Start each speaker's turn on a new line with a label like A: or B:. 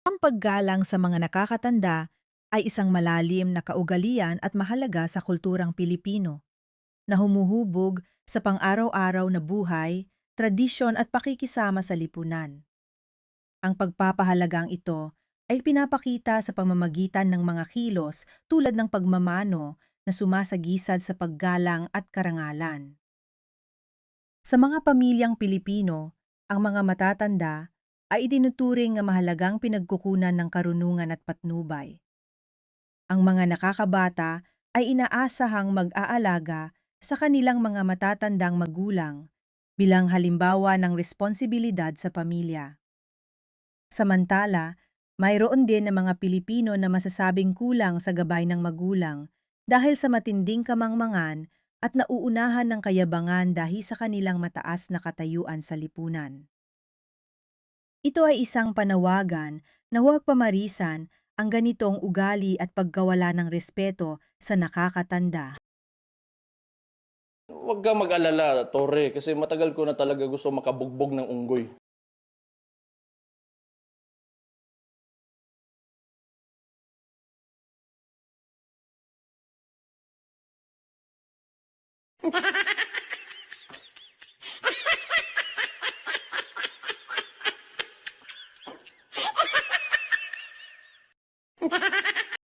A: Ang paggalang sa mga nakakatanda ay isang malalim na kaugalian at mahalaga sa kulturang Pilipino na humuhubog sa pang-araw-araw na buhay, tradisyon at pakikisama sa lipunan. Ang pagpapahalagang ito ay pinapakita sa pamamagitan ng mga kilos tulad ng pagmamano na sumasagisad sa paggalang at karangalan. Sa mga pamilyang Pilipino, ang mga matatanda ay itinuturing na mahalagang pinagkukunan ng karunungan at patnubay. Ang mga nakakabata ay inaasahang mag-aalaga sa kanilang mga matatandang magulang bilang halimbawa ng responsibilidad sa pamilya. Samantala, mayroon din ng mga Pilipino na masasabing kulang sa gabay ng magulang dahil sa matinding kamangmangan at nauunahan ng kayabangan dahil sa kanilang mataas na katayuan sa lipunan. Ito ay isang panawagan na huwag pamarisan ang ganitong ugali at pagkawala ng respeto sa nakakatanda.
B: Huwag kang mag-alala, Torre, kasi matagal ko na talaga gusto makabugbog ng unggoy.